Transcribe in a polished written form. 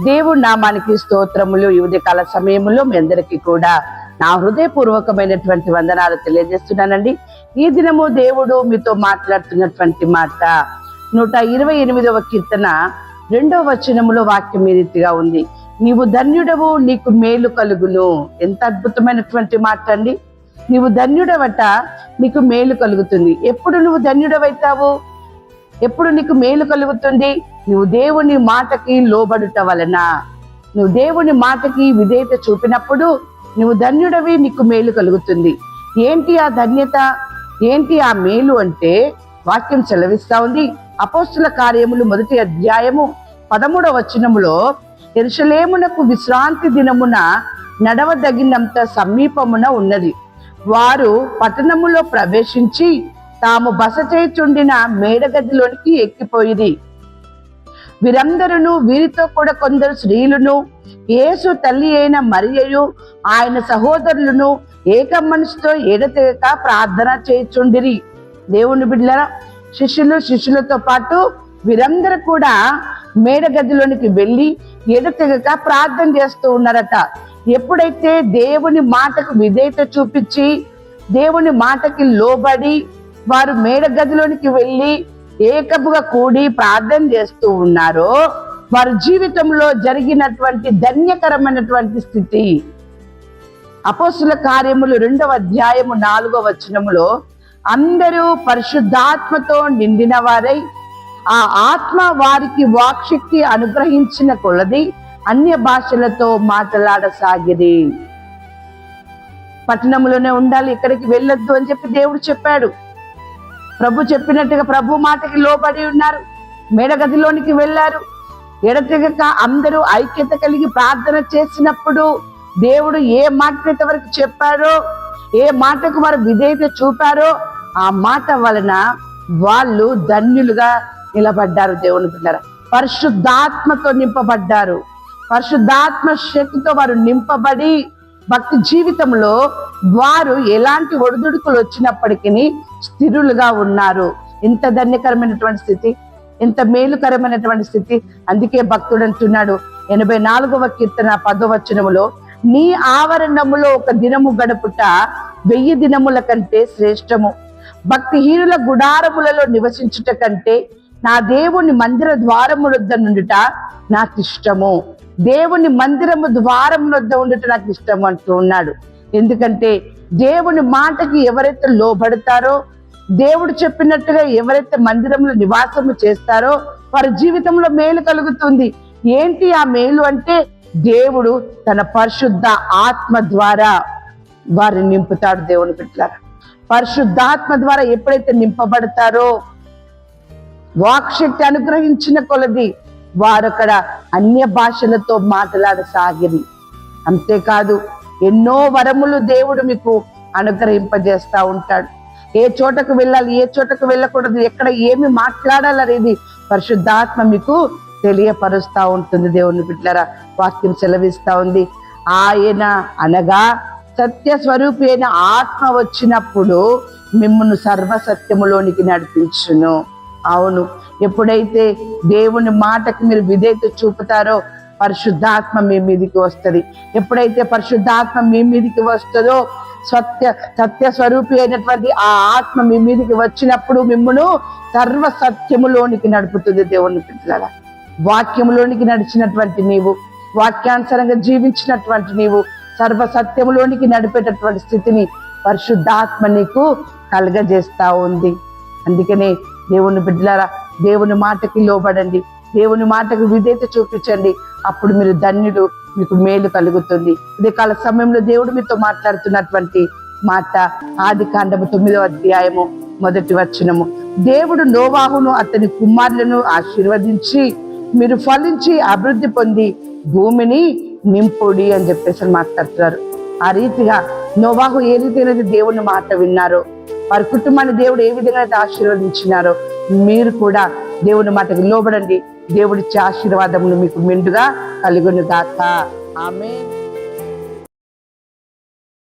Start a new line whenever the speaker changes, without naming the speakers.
దేవుడి నామానికి స్తోత్రములు. ఈ ఉదయకాల సమయంలో మీ అందరికీ కూడా నా హృదయపూర్వకమైనటువంటి వందనాలు తెలియజేస్తున్నానండి. ఈ దినము దేవుడు మీతో మాట్లాడుతున్నటువంటి మాట 128వ కీర్తన 2వ వచనములో వాక్యం ఈ రీతిగా ఉంది. నీవు ధన్యుడవు, నీకు మేలు కలుగును. ఎంత అద్భుతమైనటువంటి మాట అండి. నీవు ధన్యుడవట, నీకు మేలు కలుగుతుంది. ఎప్పుడు నువ్వు ధన్యుడవైతావు? ఎప్పుడు నీకు మేలు కలుగుతుంది? నువ్వు దేవుని మాటకి లోబడుట వలన, నువ్వు దేవుని మాటకి విధేయత చూపినప్పుడు నువ్వు ధన్యుడవి, నీకు మేలు కలుగుతుంది. ఏంటి ఆ ధన్యత, ఏంటి ఆ మేలు అంటే వాక్యం సెలవిస్తా ఉంది. అపోస్తుల కార్యములు 1వ అధ్యాయము 13వ వచనములో, యెరూషలేమునకు విశ్రాంతి దినమున నడవదగినంత సమీపమున ఉన్నది. వారు పట్టణములో ప్రవేశించి తాము బస చేయుచుండిన మేడగదిలోనికి ఎక్కిపోయిరి. వీరందరూ, వీరితో కూడా కొందరు స్త్రీలను, యేసు తల్లి అయిన మరియయు ఆయన సహోదరులను ఏక మనసుతో ఎడతెగక ప్రార్థన చేయుచుండిరి. దేవుని బిడ్డలారా, శిష్యులతో పాటు వీరందరూ కూడా మేడగదిలోనికి వెళ్ళి ఎడతెగక ప్రార్థన చేస్తూ ఉన్నారట. ఎప్పుడైతే దేవుని మాటకు విధేయత చూపించి దేవుని మాటకి లోబడి వారు మేడగదిలోనికి వెళ్ళి ఏకముగా కూడి ప్రార్థన చేస్తూ ఉన్నారో, వారి జీవితంలో జరిగినటువంటి ధన్యకరమైనటువంటి స్థితి. అపోస్తుల కార్యములు 2వ అధ్యాయము 4వ వచనములో, అందరూ పరిశుద్ధాత్మతో నిండిన వారై ఆ ఆత్మ వారికి వాక్శక్తి అనుగ్రహించిన కొలది అన్య భాషలతో మాట్లాడసాగిరి. పట్టణంలోనే ఉండాలి, ఇక్కడికి వెళ్ళొద్దు అని చెప్పి దేవుడు చెప్పాడు. ప్రభు చెప్పినట్టుగా ప్రభు మాటకి లోబడి ఉన్నారు. మేడగదిలోనికి వెళ్ళారు. ఎడతెగక అందరూ ఐక్యత కలిగి ప్రార్థన చేసినప్పుడు దేవుడు ఏ మాటకైతే వరకు చెప్పారో, ఏ మాటకు వారు విధేయత చూపారో, ఆ మాట వలన వాళ్ళు ధన్యులుగా నిలబడ్డారు. దేవుని పిల్లరా, పరిశుద్ధాత్మతో నింపబడ్డారు. పరిశుద్ధాత్మ శక్తితో వారు నింపబడి భక్తి జీవితంలో వారు ఎలాంటి ఒడిదుడుకులు వచ్చినప్పటికీ స్థిరులుగా ఉన్నారు. ఎంత ధన్యకరమైనటువంటి స్థితి, ఎంత మేలుకరమైనటువంటి స్థితి. అందుకే భక్తుడు అంటున్నాడు 84వ కీర్తన 10వ వచనములో, నీ ఆవరణములో ఒక దినము గడుపుట 1000 దినముల కంటే శ్రేష్టము. భక్తిహీనుల గుడారములలో నివసించుట కంటే నా దేవుని మందిర ద్వారము వద్ద నుండుట నాకు ఇష్టము. దేవుని మందిరము ద్వారం వద్ద ఉండుట నాకు ఇష్టము అంటూ ఉన్నాడు. ఎందుకంటే దేవుని మాటకి ఎవరైతే లోబడతారో, దేవుడు చెప్పినట్టుగా ఎవరైతే మందిరంలో నివాసము చేస్తారో వారి జీవితంలో మేలు కలుగుతుంది. ఏంటి ఆ మేలు అంటే, దేవుడు తన పరిశుద్ధ ఆత్మ ద్వారా వారిని నింపుతాడు. దేవుని బిడ్డలారా, పరిశుద్ధాత్మ ద్వారా ఎప్పుడైతే నింపబడతారో, వాక్శక్తి అనుగ్రహించిన కొలది వారు అక్కడ అన్య భాషలతో మాట్లాడసాగిరి. అంతేకాదు, ఎన్నో వరములు దేవుడు మీకు అనుగ్రహింపజేస్తా ఉంటాడు. ఏ చోటకు వెళ్ళాలి, ఏ చోటకు వెళ్ళకూడదు, ఎక్కడ ఏమి మాట్లాడాలనేది పరిశుద్ధాత్మ మీకు తెలియపరుస్తా ఉంటుంది. దేవుని బిడ్డలారా, వాక్యం సెలవిస్తా ఉంది. ఆయన అనగా సత్య స్వరూపి అయిన ఆత్మ వచ్చినప్పుడు మిమ్మల్ని సర్వసత్యములోనికి నడిపించును. అవును, ఎప్పుడైతే దేవుని మాటకి మీరు విధేయత చూపుతారో పరిశుద్ధాత్మ మీ మీదికి వస్తుంది. ఎప్పుడైతే పరిశుద్ధాత్మ మీ మీదికి వస్తుందో, సత్య స్వరూపి అయినటువంటి ఆ ఆత్మ మీ మీదికి వచ్చినప్పుడు మిమ్మును సర్వ సత్యములోనికి నడుపుతుంది. దేవుని పిల్లల, వాక్యములోనికి నడిచినటువంటి నీవు, వాక్యానుసారంగా జీవించినటువంటి నీవు సర్వ సత్యములోనికి నడిపేటటువంటి స్థితిని పరిశుద్ధాత్మ నీకు కలగజేస్తా ఉంది. అందుకనే దేవుని బిడ్డలారా, దేవుని మాటకి లోబడండి, దేవుని మాటకు విధేయత చూపించండి. అప్పుడు మీరు ధన్యులు, మీకు మేలు కలుగుతుంది. ఇదే కాల సమయంలో దేవుడు మీతో మాట్లాడుతున్నటువంటి మాట ఆదికాండము 9వ అధ్యాయము 1వ వచనము. దేవుడు నోవాహును అతని కుమారులను ఆశీర్వదించి, మీరు ఫలించి అభివృద్ధి పొంది భూమిని నింపుడి అని చెప్పేసి మాట్లాడుతున్నారు. ఆ రీతిగా నోవాహు ఏ రీతిగా దేవుని మాట విన్నారో, వారి కుటుంబాన్ని దేవుడు ఏ విధంగా అయితే ఆశీర్వదించినారో, మీరు కూడా దేవుని మాటకు లోబడండి. దేవుడిచ్చే ఆశీర్వాదములు మీకు మెండుగా కలుగును గాక. ఆమేన్.